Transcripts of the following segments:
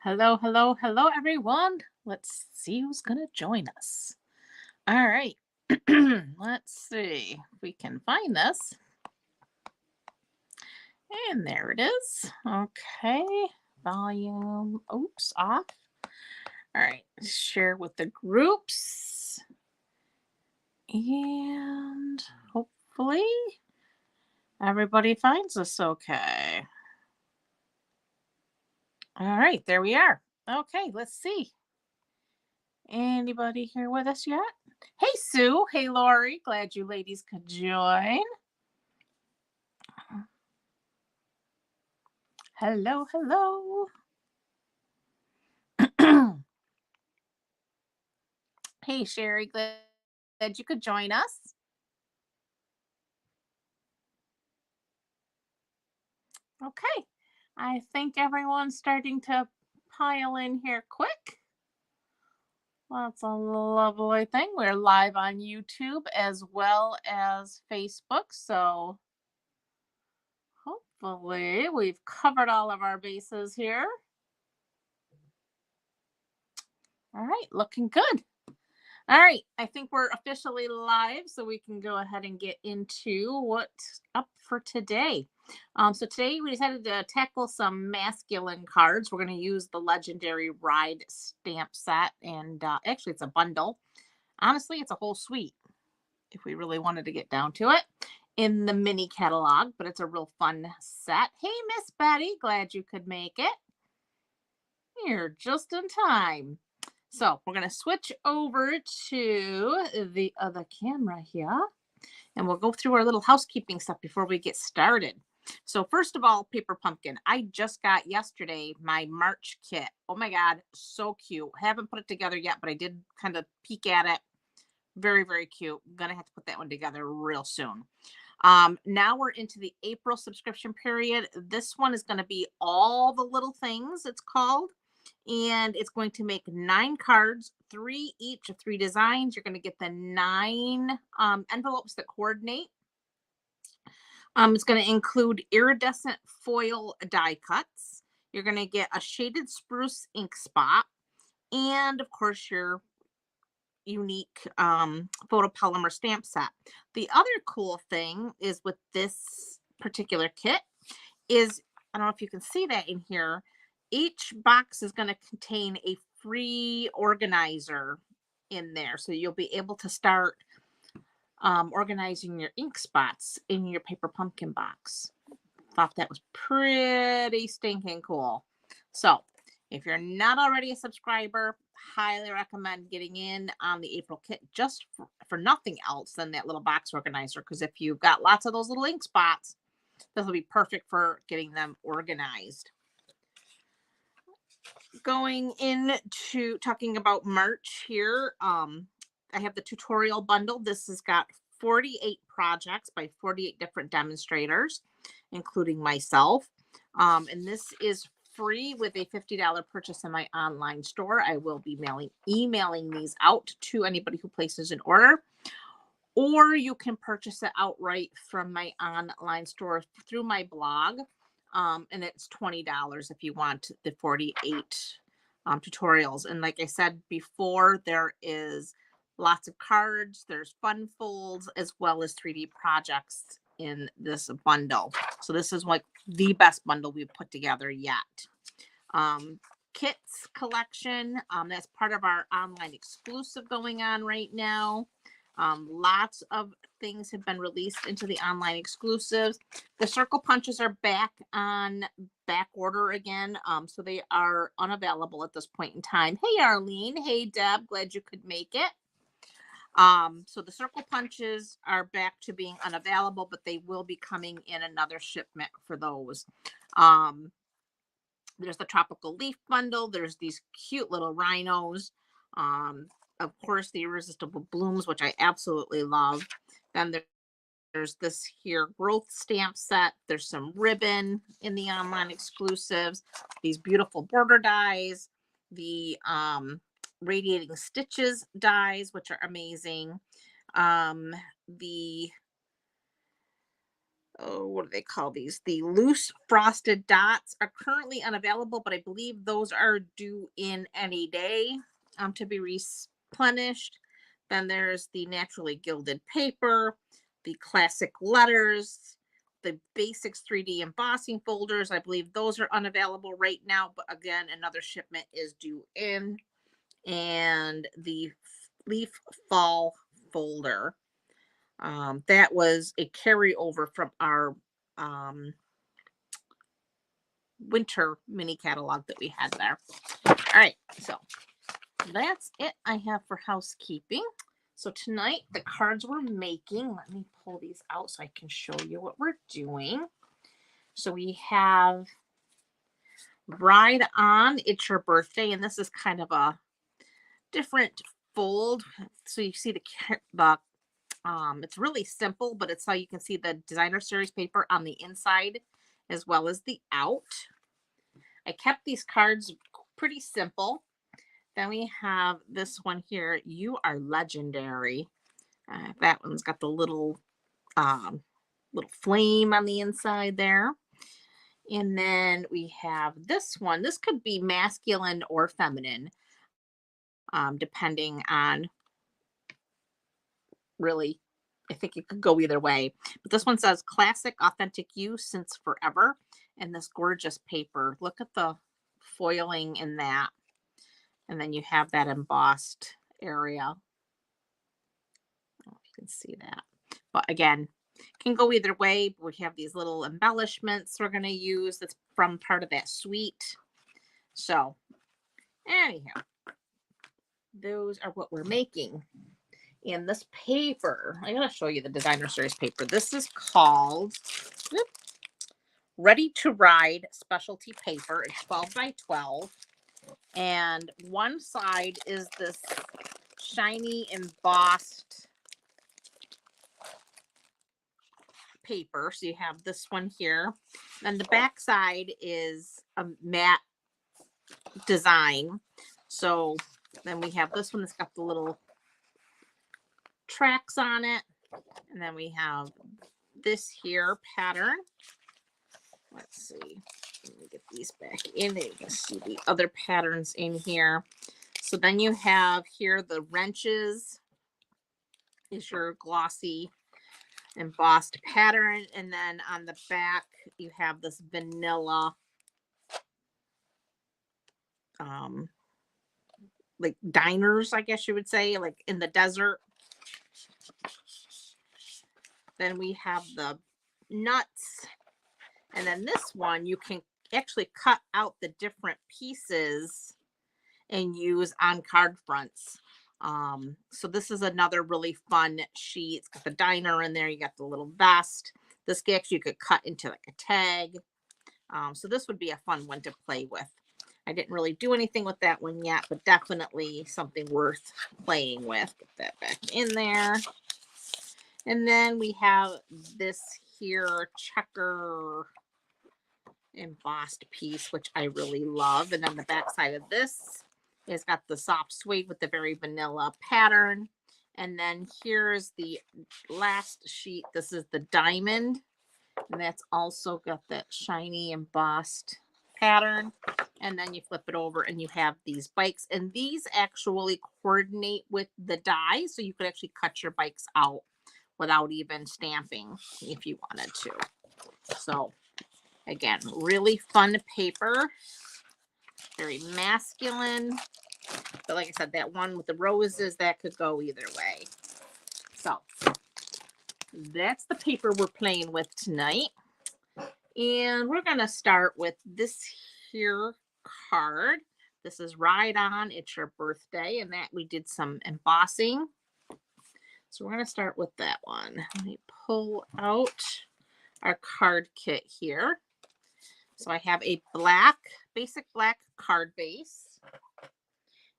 Hello, hello, hello, everyone. Let's see who's going to join us. All right. Let's see if we can find this. And there it is. Okay. Volume. Oops, off. All right. Share with the groups. And hopefully everybody finds us okay. All right. There we are. Okay. Let's see. Anybody here with us yet? Hey, Sue. Hey, Lori. Glad you ladies could join. Hello, hello. Hey, Sherry. Glad you could join us. Okay. I think everyone's starting to pile in here quick. That's a lovely thing. We're live on YouTube as well as Facebook. So hopefully we've covered all of our bases here. All right. Looking good. All right, I think we're officially live, so we can go ahead and get into what's up for today. So today we decided to tackle some masculine cards. We're going to use the Legendary Ride stamp set, and actually it's a bundle. Honestly, it's a whole suite if we really wanted to get down to it in the mini catalog, but it's a real fun set. Hey, Miss Betty, glad you could make it. You're just in time. So we're going to switch over to the other camera here, and we'll go through our little housekeeping stuff before we get started. So first of all, Paper Pumpkin. I just got yesterday my March kit. Oh my God, so cute. Haven't put it together yet, but I did kind of peek at it. Very, very cute. I'm going to have to put that one together real soon. Now we're into the April subscription period. This one is going to be all the little things, it's called. And it's going to make 9 cards, 3 each of 3 designs. You're going to get the 9 envelopes that coordinate. It's going to include iridescent foil die cuts. You're going to get a shaded spruce ink spot, and of course your unique photopolymer stamp set. The other cool thing is with this particular kit is, I don't know if you can see that in here, each box is going to contain a free organizer in there. So you'll be able to start organizing your ink spots in your Paper Pumpkin box. Thought that was pretty stinking cool. So if you're not already a subscriber, highly recommend getting in on the April kit just for nothing else than that little box organizer. Because if you've got lots of those little ink spots, this will be perfect for getting them organized. Going into talking about March here, I have the tutorial bundle. This has got 48 projects by 48 different demonstrators, including myself. And this is free with a $50 purchase in my online store. I will be emailing these out to anybody who places an order. Or you can purchase it outright from my online store through my blog. And it's $20 if you want the 48 tutorials. And like I said before, there is lots of cards, there's fun folds, as well as 3D projects in this bundle. So this is like the best bundle we've put together yet. Kits collection, that's part of our online exclusive going on right now. Lots of things have been released into the online exclusives. The circle punches are back on back order again. So they are unavailable at this point in time. Hey, Arlene. Hey, Deb. Glad you could make it. So the circle punches are back to being unavailable, but they will be coming in another shipment for those. There's the tropical leaf bundle. There's these cute little rhinos. Of course, the irresistible blooms, which I absolutely love. Then there's this here growth stamp set. There's some ribbon in the online exclusives. These beautiful border dies. The radiating stitches dies, which are amazing. The oh, what do they call these? The loose frosted dots are currently unavailable, but I believe those are due in any day to be replenished. Then there's the naturally gilded paper, the classic letters, the basics 3D embossing folders. I believe those are unavailable right now, but again, another shipment is due in. And the leaf fall folder. That was a carryover from our winter mini catalog that we had there. All right, so that's it I have for housekeeping. So tonight, the cards we're making, let me pull these out so I can show you what we're doing. So we have Ride On, It's Your Birthday, and this is kind of a different fold. So you see the it's really simple, but it's how you can see the designer series paper on the inside as well as the out. I kept these cards pretty simple. Then we have this one here. You Are Legendary. That one's got the little flame on the inside there. And then we have this one. This could be masculine or feminine, depending on really. I think it could go either way. But this one says classic, authentic you since forever. And this gorgeous paper. Look at the foiling in that. And then you have that embossed area. I don't know if you can see that. But again, can go either way. We have these little embellishments we're going to use. That's from part of that suite. So anyhow, those are what we're making. And this paper, I gotta show you the designer series paper. This is called Ready to Ride specialty paper. It's 12 by 12. And one side is this shiny embossed paper. So you have this one here. And the back side is a matte design. So then we have this one that's got the little tracks on it. And then we have this here pattern. Let's see. Let me get these back in there. You can see the other patterns in here. So then you have here the wrenches is your glossy embossed pattern. And then on the back, you have this vanilla like diners, I guess you would say, like in the desert. Then we have the nuts. And then this one, you can actually cut out the different pieces and use on card fronts. So this is another really fun sheet. It's got the diner in there. You got the little vest. This actually you could cut into like a tag. So this would be a fun one to play with. I didn't really do anything with that one yet, but definitely something worth playing with. Get that back in there. And then we have this here checker embossed piece, which I really love. And then the back side of this has got the soft suede with the very vanilla pattern. And then here's the last sheet. This is the diamond. And that's also got that shiny embossed pattern. And then you flip it over and you have these bikes. And these actually coordinate with the die. So you could actually cut your bikes out without even stamping if you wanted to. So again, really fun paper. Very masculine. But like I said, that one with the roses, that could go either way. So that's the paper we're playing with tonight. And we're going to start with this here card. This is Ride On, It's Your Birthday. And that we did some embossing. So we're going to start with that one. Let me pull out our card kit here. So I have a basic black card base.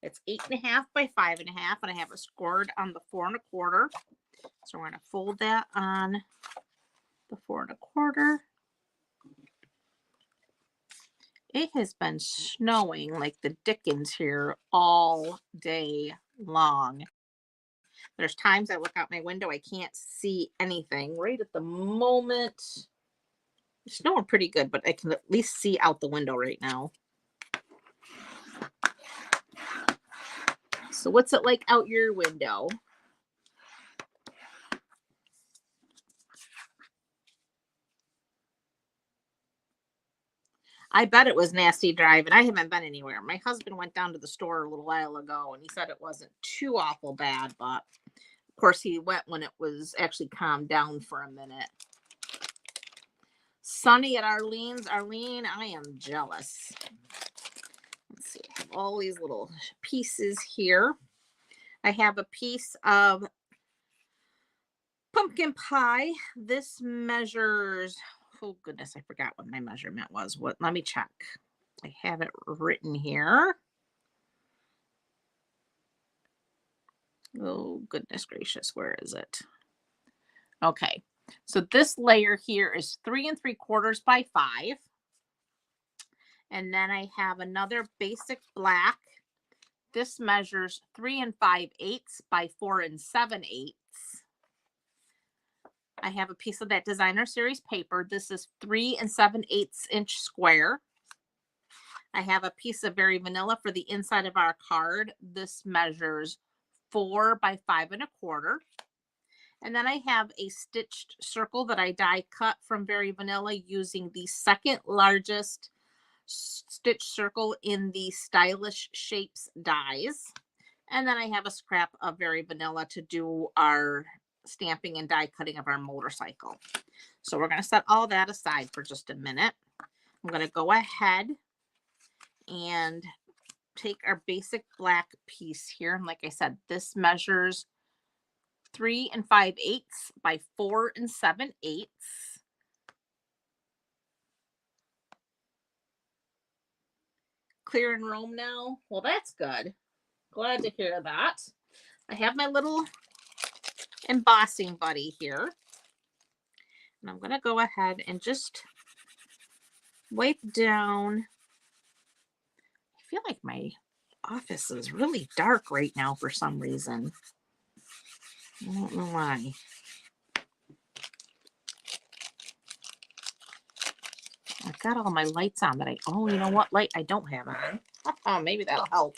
It's 8.5 by 5.5, and I have it scored on the 4 1/4. So we're going to fold that on the 4 1/4. It has been snowing like the dickens here all day long. There's times I look out my window, I can't see anything. Right at the moment, it's snowing pretty good, but I can at least see out the window right now. So what's it like out your window? I bet it was nasty driving. I haven't been anywhere. My husband went down to the store a little while ago and he said it wasn't too awful bad, but of course he went when it was actually calmed down for a minute. Sunny at Arlene's. Arlene, I am jealous. Let's see. I have all these little pieces here. I have a piece of pumpkin pie. This measures, oh goodness, I forgot what my measurement was. Let me check. I have it written here. Oh goodness gracious, where is it? Okay, so this layer here is 3 3/4 by 5. And then I have another basic black. This measures 3 5/8 by 4 7/8. I have a piece of that designer series paper. This is 3 7/8 inch square. I have a piece of Very Vanilla for the inside of our card. This measures 4 by 5 1/4. And then I have a stitched circle that I die cut from Very Vanilla using the second largest stitch circle in the Stylish Shapes dies. And then I have a scrap of Very Vanilla to do our stamping and die cutting of our motorcycle. So we're going to set all that aside for just a minute. I'm going to go ahead and take our basic black piece here. And like I said, this measures 3 5/8 by 4 7/8. Clear in Rome now. Well, that's good. Glad to hear that. I have my little embossing buddy here. And I'm going to go ahead and just wipe down. I feel like my office is really dark right now for some reason. I don't know why. I've got all my lights on that you know what light I don't have on? Oh, maybe that'll help.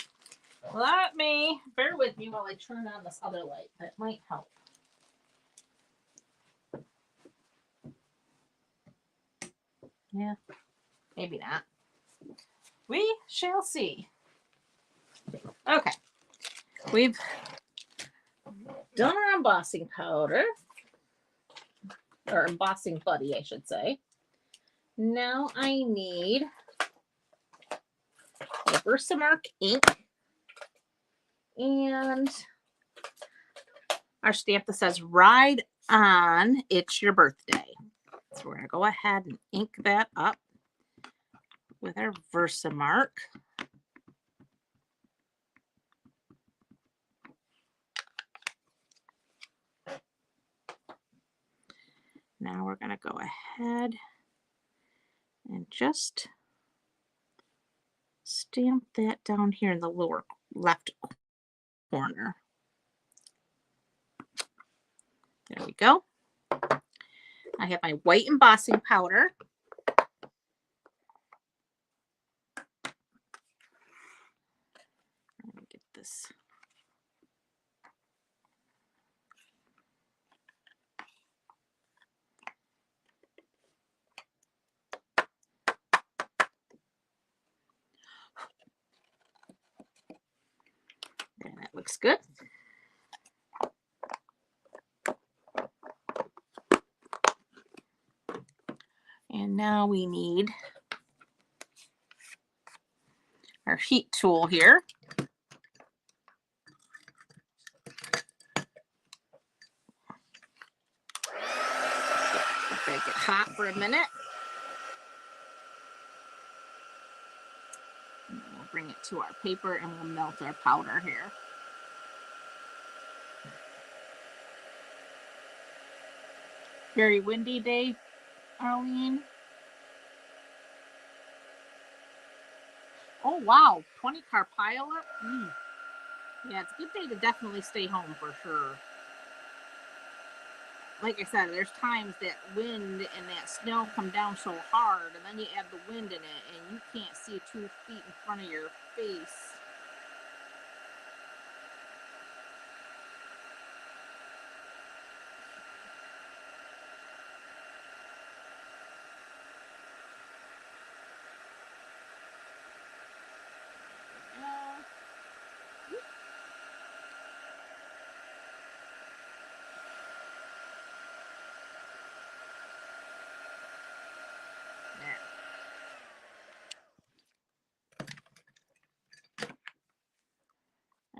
Bear with me while I turn on this other light. That might help. Yeah, maybe not. We shall see. Okay. We've done our embossing powder. Or embossing buddy, I should say. Now I need a Versamark ink and our stamp that says "Ride On, It's Your Birthday." So we're going to go ahead and ink that up with our Versamark. Now we're going to go ahead and just stamp that down here in the lower left corner. There we go. I have my white embossing powder. Let me get this. And that looks good. And now we need our heat tool here. Make it hot for a minute. And then we'll bring it to our paper and we'll melt our powder here. Very windy day, Arlene. Oh, wow. 20-car pileup? Yeah, it's a good day to definitely stay home for sure. like I said, there's times that wind and that snow come down so hard, and then you add the wind in it, and you can't see 2 feet in front of your face.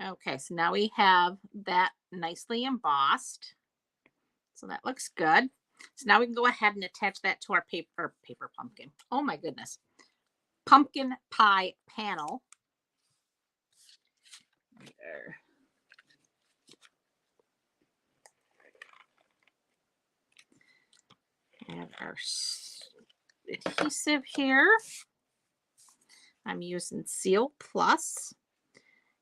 Okay, so now we have that nicely embossed. So that looks good. So now we can go ahead and attach that to our paper pumpkin. Oh my goodness. Pumpkin pie panel. There. Have our adhesive here. I'm using Seal Plus,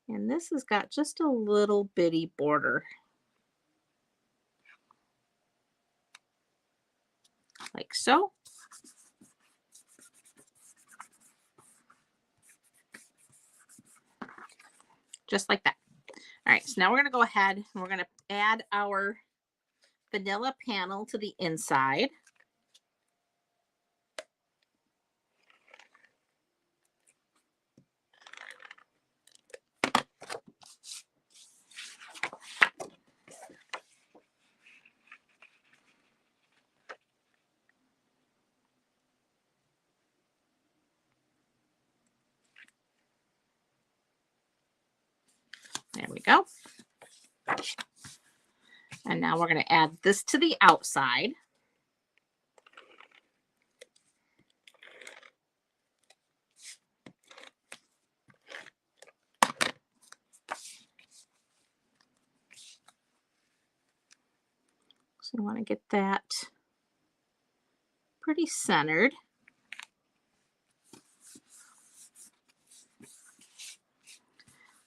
and this has got just a little bitty border, like so. Just like that. All right, so now we're going to go ahead and we're going to add our vanilla panel to the inside. There we go. And now we're going to add this to the outside. So you want to get that pretty centered.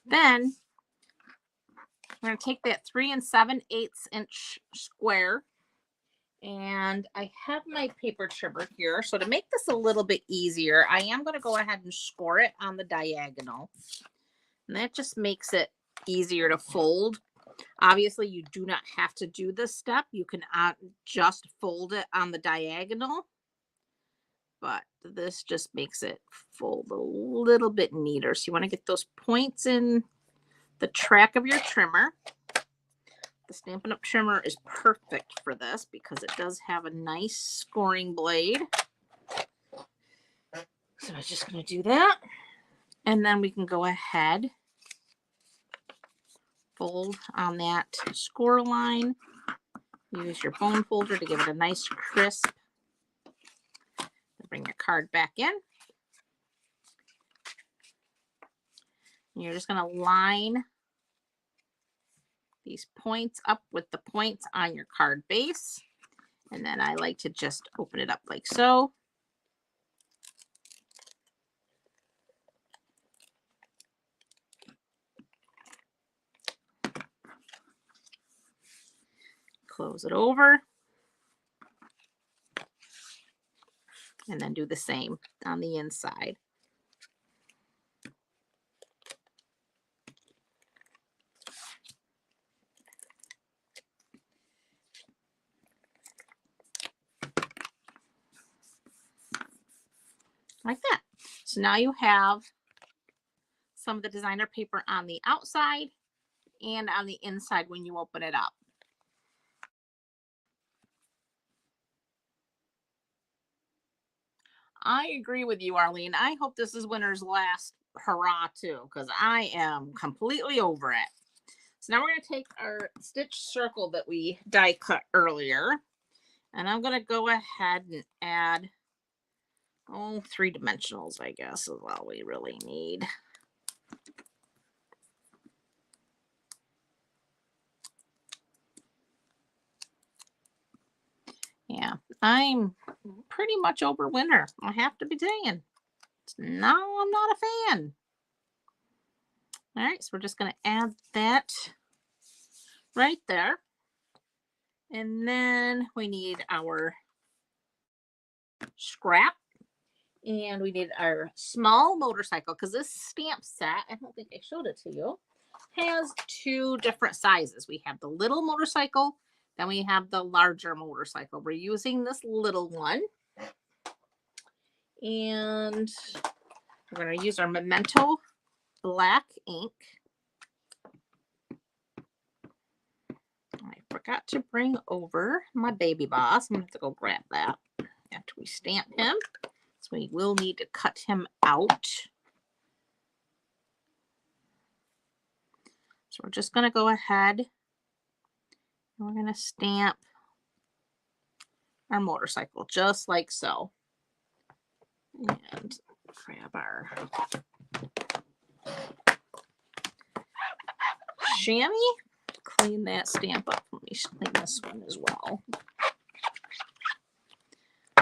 Then we're going to take that 3 7/8 inch square, and I have my paper trimmer here. So to make this a little bit easier, I am going to go ahead and score it on the diagonal. And that just makes it easier to fold. Obviously, you do not have to do this step. You can just fold it on the diagonal. But this just makes it fold a little bit neater. So you want to get those points in the track of your trimmer. The Stampin' Up! Trimmer is perfect for this because it does have a nice scoring blade. So I'm just going to do that. And then we can go ahead, fold on that score line. Use your bone folder to give it a nice crisp. Bring your card back in. And you're just going to line these points up with the points on your card base. And then I like to just open it up like so. Close it over. And then do the same on the inside. Like that. So now you have some of the designer paper on the outside and on the inside when you open it up. I agree with you, Arlene. I hope this is winter's last hurrah too, because I am completely over it. So now we're going to take our stitch circle that we die cut earlier, and I'm going to go ahead and add 3 dimensionals, I guess, is all we really need. Yeah, I'm pretty much over winter. I have to be saying. No, I'm not a fan. All right, so we're just going to add that right there. And then we need our scrap. And we need our small motorcycle, because this stamp set, I don't think I showed it to you, has two different sizes. We have the little motorcycle, then we have the larger motorcycle. We're using this little one. And we're going to use our Memento black ink. I forgot to bring over my baby boss. I'm going to have to go grab that after we stamp him. So we will need to cut him out. So we're just going to go ahead and we're going to stamp our motorcycle just like so. And grab our chamois. Clean that stamp up. Let me clean this one as well.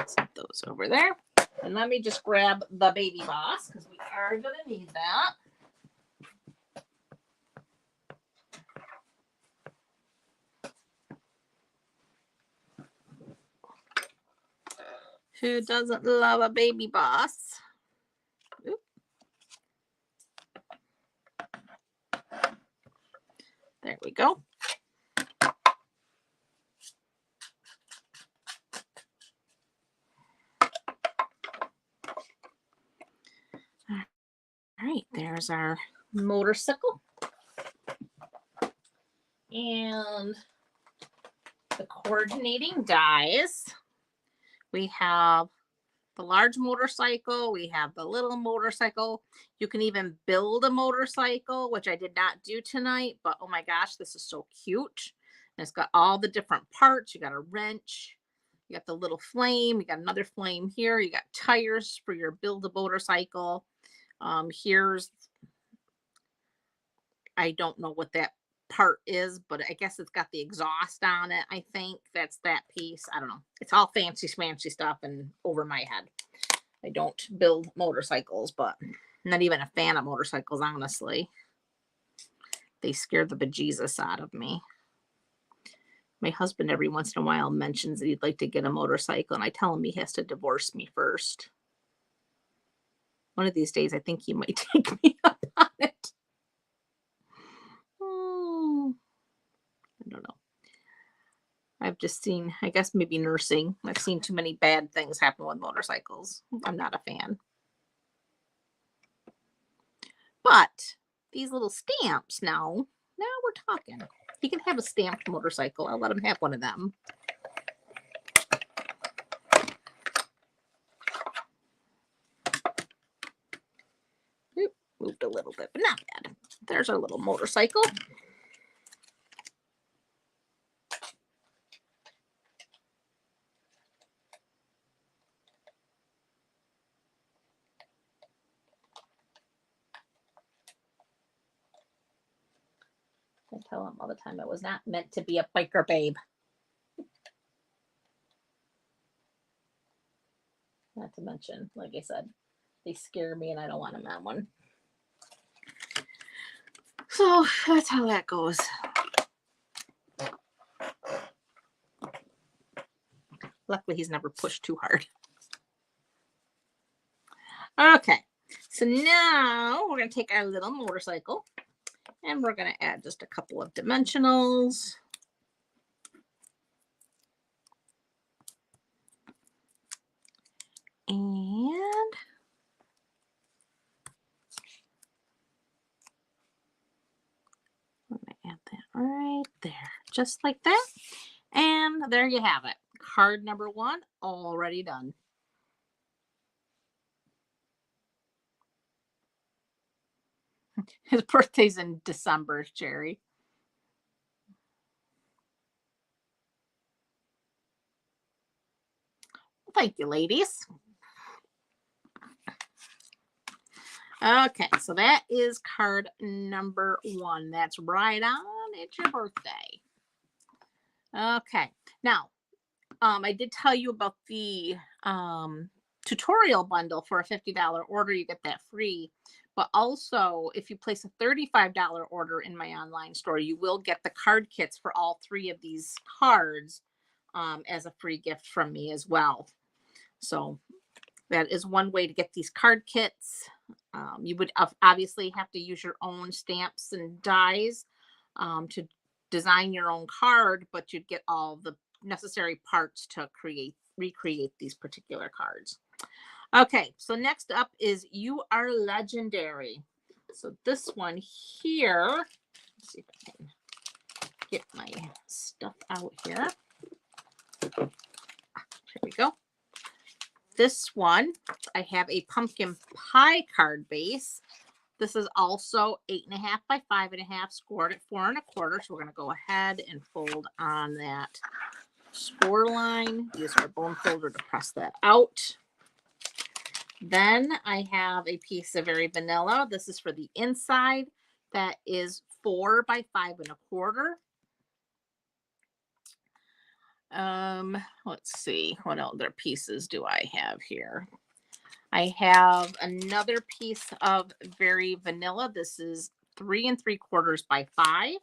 Set those over there. And let me just grab the baby boss, because we are going to need that. Who doesn't love a baby boss? Oop. There we go. All right, there's our motorcycle. And the coordinating dies. We have the large motorcycle. We have the little motorcycle. You can even build a motorcycle, which I did not do tonight, but oh my gosh, this is so cute. And it's got all the different parts. You got a wrench. You got the little flame. You got another flame here. You got tires for your build a motorcycle. Here's, I don't know what that part is, but I guess it's got the exhaust on it. I think that's that piece. I don't know. It's all fancy schmancy stuff and over my head. I don't build motorcycles, but I'm not even a fan of motorcycles, honestly. They scare the bejesus out of me. My husband every once in a while mentions that he'd like to get a motorcycle, and I tell him he has to divorce me first. One of these days, I think he might take me up on it. Oh, I don't know. I've just seen, I guess maybe nursing. I've seen too many bad things happen with motorcycles. I'm not a fan. But these little stamps now we're talking. He can have a stamped motorcycle. I'll let him have one of them. Oop, moved a little bit, but not bad. There's our little motorcycle. I tell him all the time it was not meant to be a biker babe. Not to mention, like I said, they scare me and I don't want them on one. So that's how that goes. Luckily, he's never pushed too hard. Okay, so now we're going to take our little motorcycle and we're going to add just a couple of dimensionals. And I'm going to add that right there, just like that. And there you have it. Card number 1 already done. His birthday's in December, Jerry. Thank you, ladies. Okay, so that is card number 1. That's right on. It's your birthday. Okay, now, I did tell you about the tutorial bundle for a $50 order. You get that free. But also, if you place a $35 order in my online store, you will get the card kits for all 3 of these cards as a free gift from me as well. So that is one way to get these card kits. You would obviously have to use your own stamps and dies to design your own card, but you'd get all the necessary parts to recreate these particular cards. Okay, so next up is You Are Legendary. So this one here, let's see if I can get my stuff out here. Here we go. This one, I have a pumpkin pie card base. This is also 8.5 by 5.5, scored at 4 1/4. So we're going to go ahead and fold on that score line. Use our bone folder to press that out. Then I have a piece of Very Vanilla. This is for the inside. That is 4 by 5 1/4. Let's see, what other pieces do I have here? I have another piece of Very Vanilla. This is 3 3/4 by 5.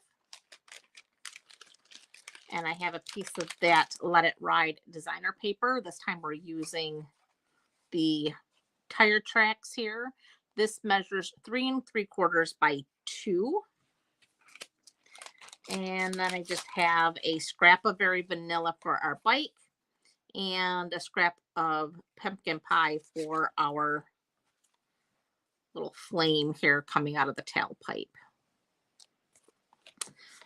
And I have a piece of that Let It Ride designer paper. This time we're using the tire tracks here. This measures 3 3/4 by 2. And then I just have a scrap of Very Vanilla for our bike and a scrap of pumpkin pie for our little flame here coming out of the tailpipe.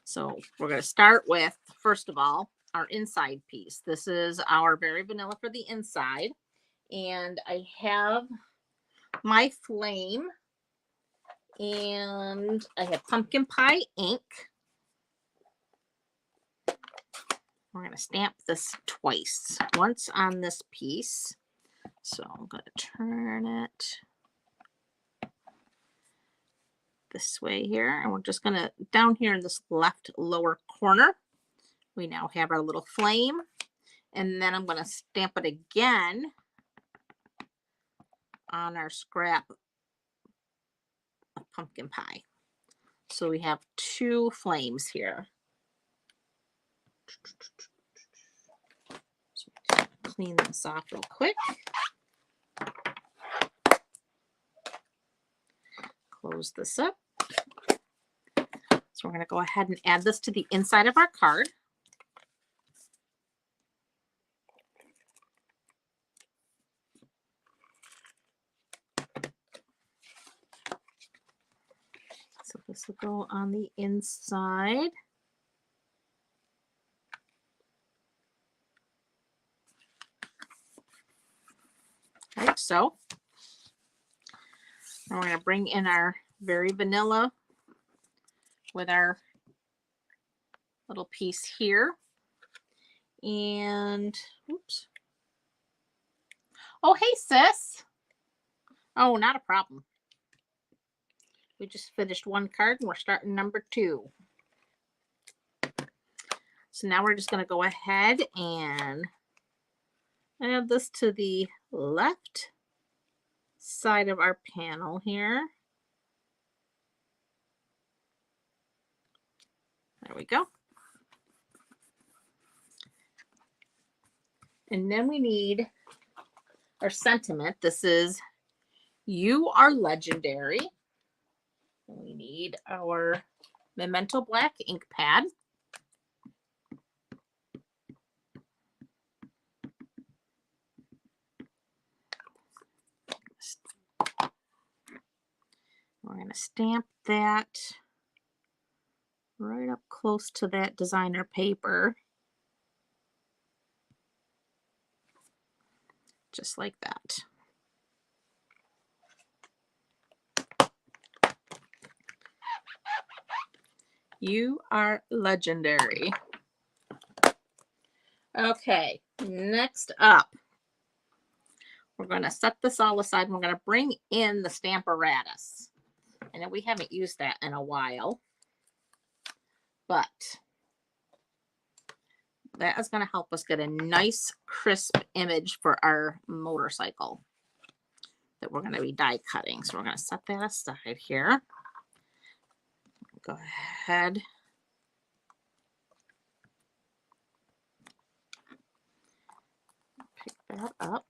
So we're going to start with, first of all, our inside piece. This is our Very Vanilla for the inside. And I have my flame and I have pumpkin pie ink. We're going to stamp this twice, once on this piece. So I'm going to turn it this way here. And we're just going to, down here in this left lower corner, we now have our little flame. And then I'm going to stamp it again on our scrap of pumpkin pie. So we have 2 flames here. So clean this off real quick. Close this up. So we're going to go ahead and add this to the inside of our card. So this will go on the inside. Like so. And we're going to bring in our Very Vanilla with our little piece here. And, oops. Oh, hey, sis. Oh, not a problem. We just finished 1 card and we're starting number 2. So now we're just going to go ahead and add this to the left side of our panel here. There we go. And then we need our sentiment. This is You Are Legendary. We need our Memento Black ink pad. We're going to stamp that right up close to that designer paper. Just like that. You Are Legendary. Okay, next up, we're going to set this all aside and we're going to bring in the Stamparatus. I know we haven't used that in a while, but that is going to help us get a nice, crisp image for our motorcycle that we're going to be die cutting. So we're going to set that aside here. Go ahead. Pick that up.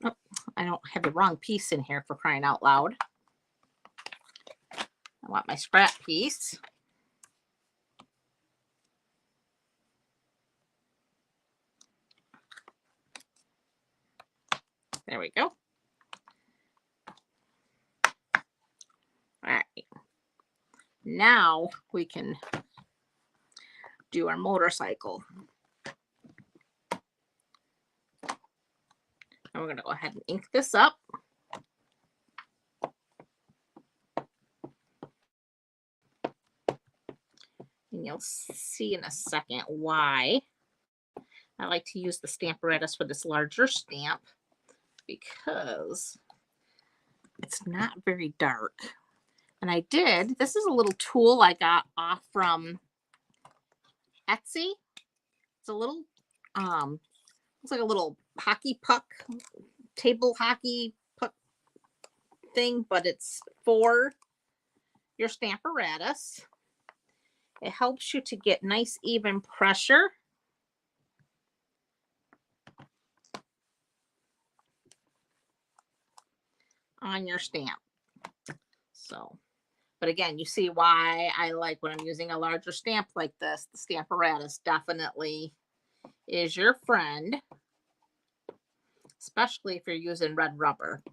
Oh, I don't have the wrong piece in here, for crying out loud. I want my scrap piece. There we go. All right. Now we can do our motorcycle. And we're going to go ahead and ink this up. And you'll see in a second why I like to use the Stamparatus for this larger stamp, because it's not very dark. And this is a little tool I got off from Etsy. It's a little, looks like a little hockey puck, table hockey puck thing, but it's for your Stamparatus. It helps you to get nice even pressure. On your stamp. So, but again, you see why I like when I'm using a larger stamp like this. The Stamparatus definitely is your friend, especially if you're using red rubber.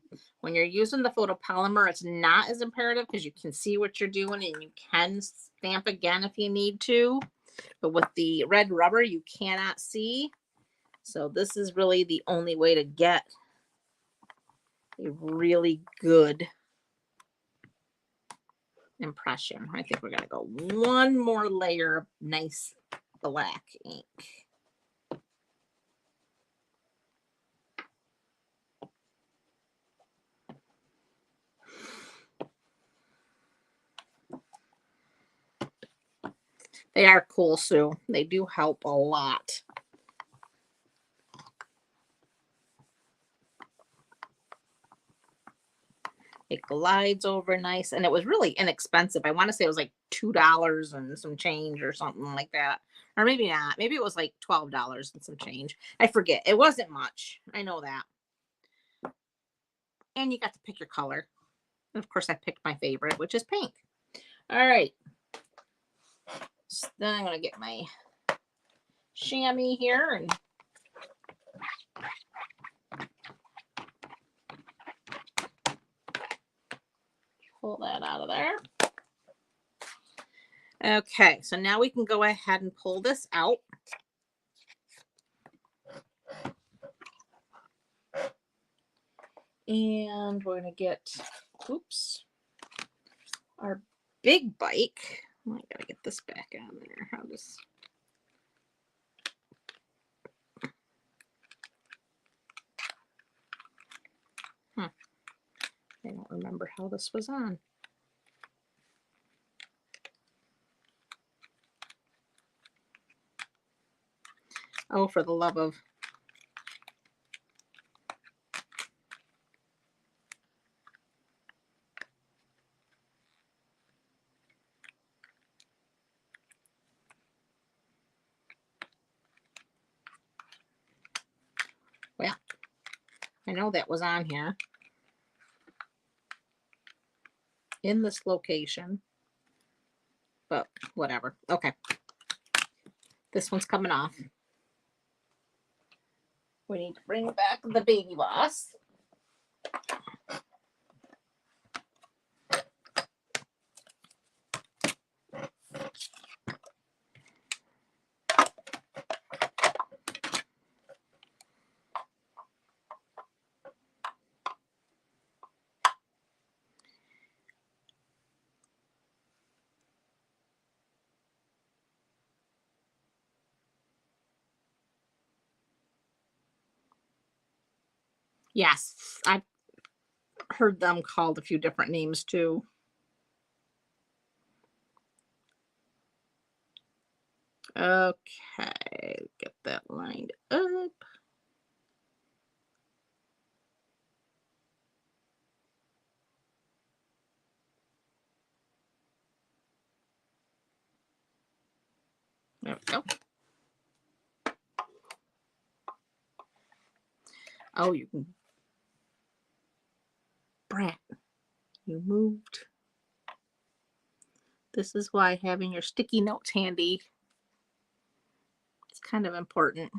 When you're using the photopolymer, it's not as imperative because you can see what you're doing and you can stamp again if you need to. But with the red rubber, you cannot see. So this is really the only way to get a really good impression. I think we're going to go one more layer of nice black ink. They are cool, Sue. They do help a lot. It glides over nice, and it was really inexpensive. I want to say it was like $2 and some change or something like that. Or maybe not. Maybe it was like $12 and some change. I forget. It wasn't much. I know that. And you got to pick your color. And of course, I picked my favorite, which is pink. All right. So then I'm going to get my chamois here and pull that out of there. Okay, so now we can go ahead and pull this out. And we're going to get, oops, our big bike. Oh, I got to get this back on there. How does... I don't remember how this was on. Oh, for the love of... Well, I know that was on here. In this location. But whatever. Okay. This one's coming off. We need to bring back the baby boss. Yes, I've heard them called a few different names too. Okay, get that lined up. There we go. Oh, you can. Brat, you moved. This is why having your sticky notes handy is kind of important.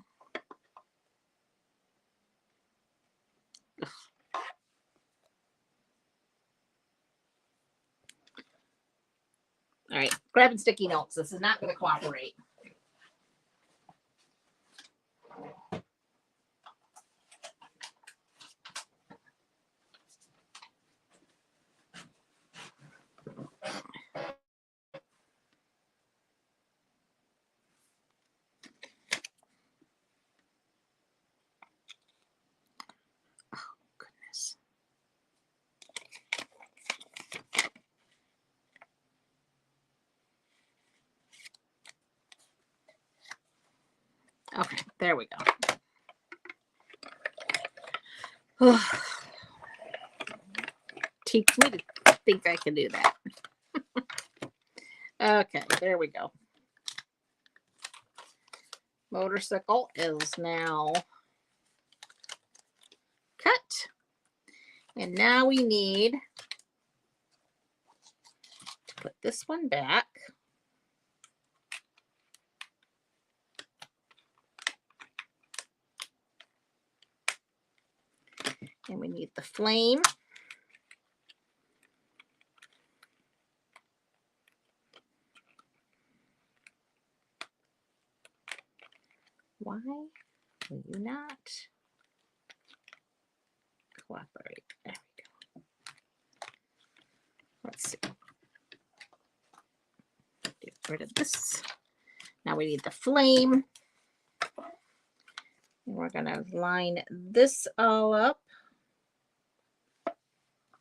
Ugh. All right, grabbing sticky notes. This is not going to cooperate. Okay, there we go. Teach me to think I can do that. Okay, there we go. Motorcycle is now cut. And now we need to put this one back. And we need the flame. Why will you not cooperate? There we go. Let's see. Get rid of this. Now we need the flame. And we're going to line this all up.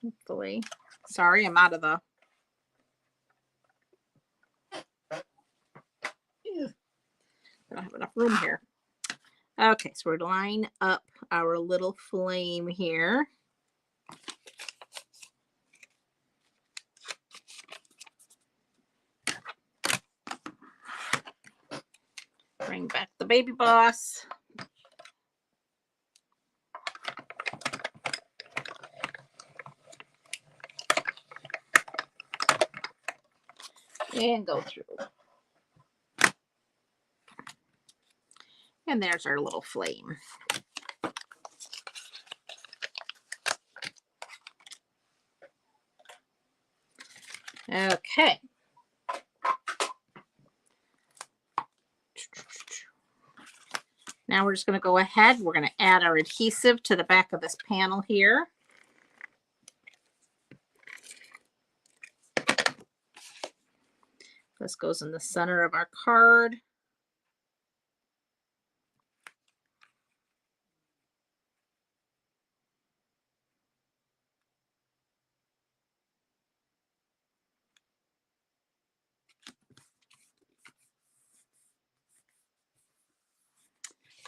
Hopefully. Sorry, I'm out of the. I don't have enough room here. Okay, so we're going to line up our little flame here. Bring back the baby boss. And go through. And there's our little flame. Okay. Now we're just going to go ahead. We're going to add our adhesive to the back of this panel here. This goes in the center of our card.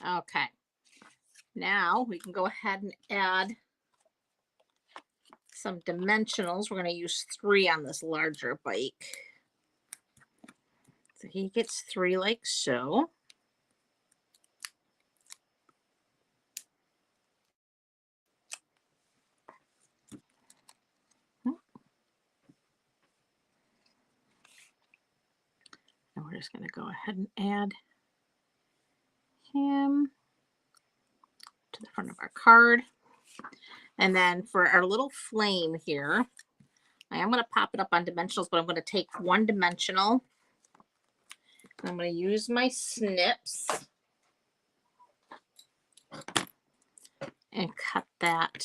Okay. Now we can go ahead and add some dimensionals. We're going to use 3 on this larger bike. So he gets 3 like so. And we're just going to go ahead and add him to the front of our card. And then for our little flame here, I am going to pop it up on dimensionals, but I'm going to take 1 dimensional. I'm going to use my snips and cut that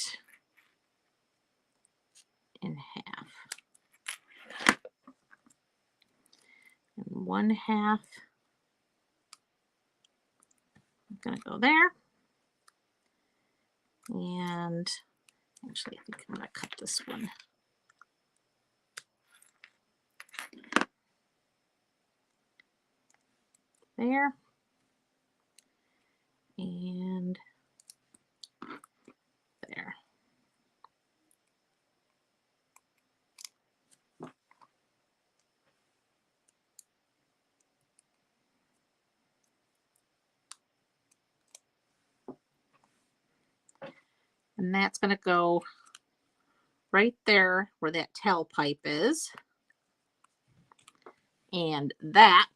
in half. And 1/2. I'm going to go there. And actually, I think I'm going to cut this one. There. And there. And that's going to go right there where that tailpipe is. And that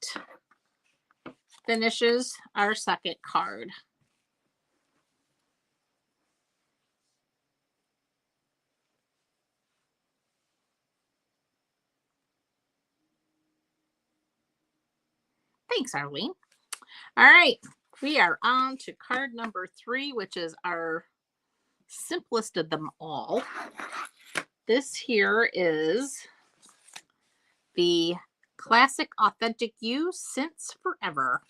finishes our second card. Thanks, Arlene. All right, we are on to card number 3, which is our simplest of them all. This here is the Classic Authentic You Since Forever.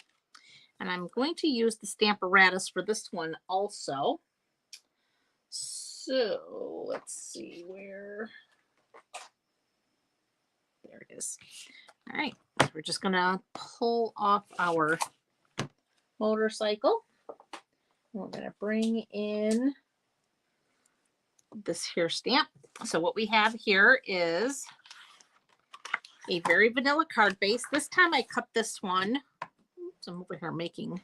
And I'm going to use the Stamparatus for this one also. So let's see where. There it is. All right, we're just going to pull off our motorcycle. We're going to bring in this here stamp. So what we have here is a very vanilla card base. This time I cut this one. Oops, I'm over here making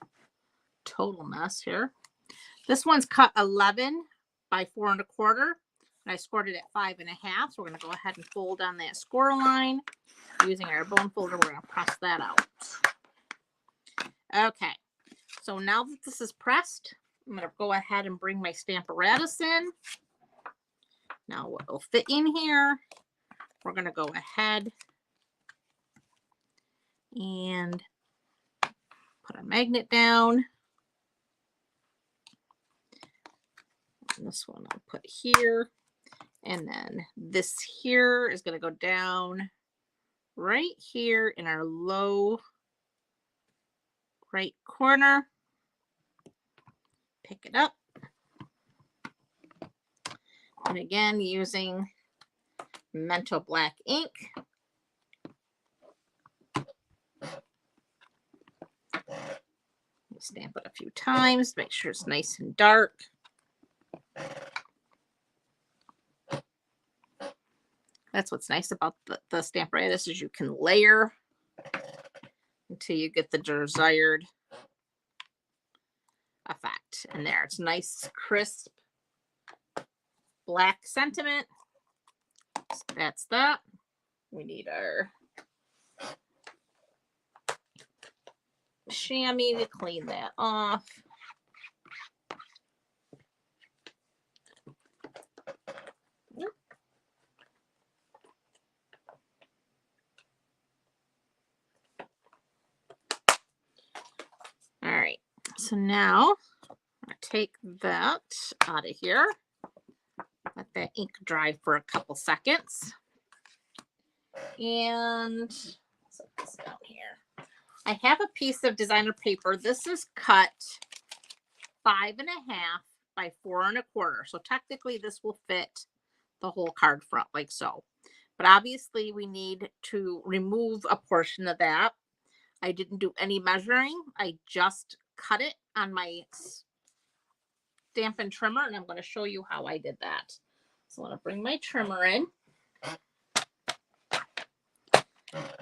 total mess here. This one's cut 11 by 4 1/4, and I scored it at 5 1/2. So we're going to go ahead and fold on that score line using our bone folder. We're going to press that out. Okay, so now that this is pressed, I'm going to go ahead and bring my Stamparatus in. Now what will fit in here, we're going to go ahead and put a magnet down. And this one I'll put here. And then this here is going to go down right here in our low right corner. Pick it up. And again, using Mento Black ink. Stamp it a few times, make sure it's nice and dark. That's what's nice about the Stamparatus is you can layer until you get the desired effect. And there, it's nice, crisp, black sentiment. So that's that. We need our chamois to clean that off. All right, so now I'm going to take that out of here. Let that ink dry for a couple seconds. And set this down here. I have a piece of designer paper. This is cut 5 1/2 by 4 1/4. So technically this will fit the whole card front like so. But obviously we need to remove a portion of that. I didn't do any measuring. I just cut it on my Stampin' Trimmer, and I'm going to show you how I did that. So I'm going to bring my trimmer in.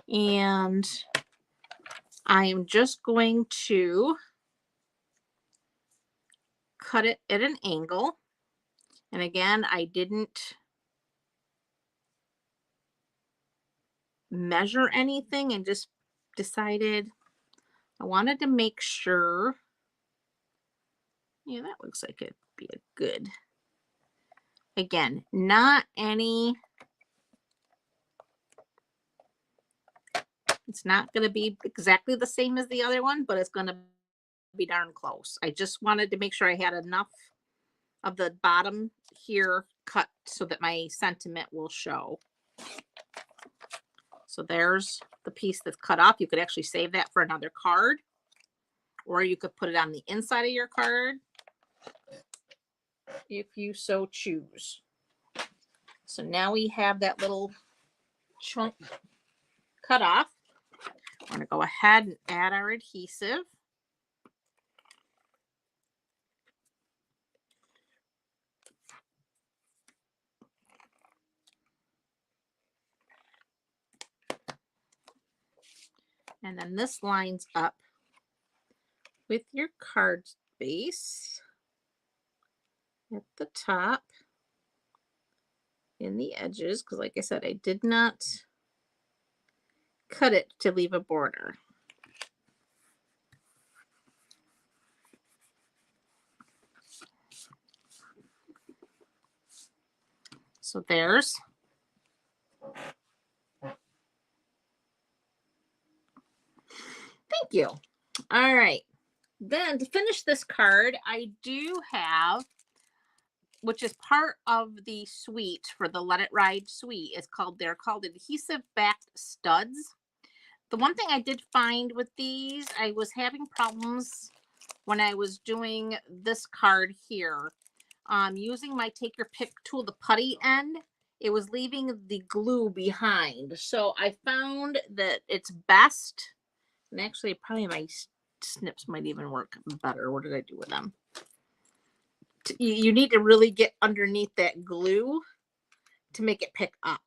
And I am just going to cut it at an angle. And again, I didn't measure anything and just decided I wanted to make sure. Yeah, that looks like it'd be a good. Again, not any. It's not going to be exactly the same as the other one, but it's going to be darn close. I just wanted to make sure I had enough of the bottom here cut so that my sentiment will show. So there's the piece that's cut off. You could actually save that for another card, or you could put it on the inside of your card if you so choose. So now we have that little chunk cut off. We're going to go ahead and add our adhesive. And then this lines up with your card base. at the top in the edges, because like I said, I did not cut it to leave a border. So there's. Thank you. All right. Then to finish this card, I do have, which is part of the suite for the Let It Ride suite, they're called adhesive backed studs. The one thing I did find with these, I was having problems when I was doing this card here. Using my take your pick tool, the putty end, it was leaving the glue behind. So I found that it's best, and actually probably my snips might even work better. What did I do with them? You need to really get underneath that glue to make it pick up.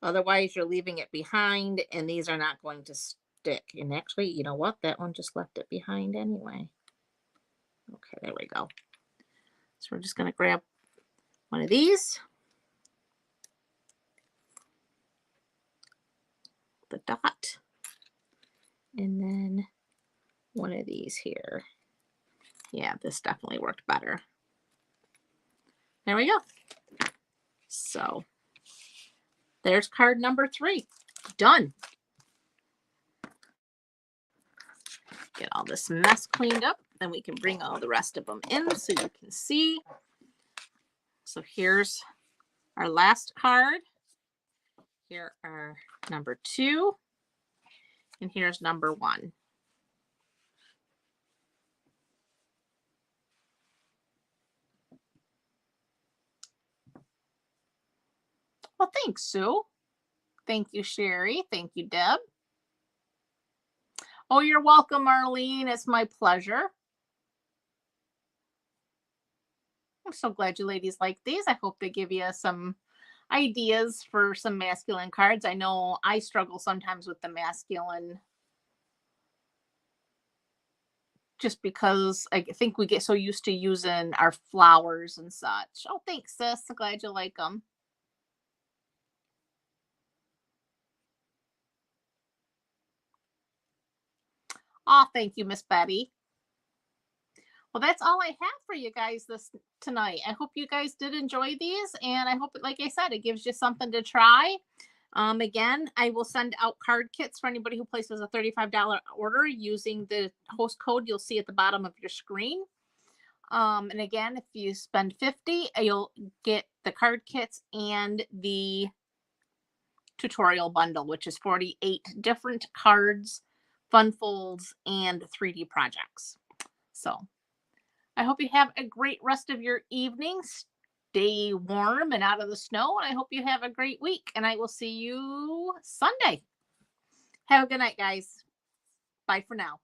Otherwise, you're leaving it behind, and these are not going to stick. And actually, you know what? That one just left it behind anyway. Okay, there we go. So we're just going to grab one of these, the dot, and then one of these here. Yeah, this definitely worked better. There we go. So there's card number 3. Done. Get all this mess cleaned up. Then we can bring all the rest of them in so you can see. So here's our last card. Here are number 2. And here's number 1. Well, thanks, Sue. Thank you, Sherry. Thank you, Deb. Oh, you're welcome, Marlene. It's my pleasure. I'm so glad you ladies like these. I hope they give you some ideas for some masculine cards. I know I struggle sometimes with the masculine just because I think we get so used to using our flowers and such. Oh, thanks, sis. I'm glad you like them. Oh, thank you, Miss Betty. Well, that's all I have for you guys tonight. I hope you guys did enjoy these, and I hope, like I said, it gives you something to try. Again, I will send out card kits for anybody who places a $35 order using the host code you'll see at the bottom of your screen. And again, if you spend $50, you'll get the card kits and the tutorial bundle, which is 48 different cards, fun folds, and 3D projects. So I hope you have a great rest of your evening. Stay warm and out of the snow. And I hope you have a great week. And I will see you Sunday. Have a good night, guys. Bye for now.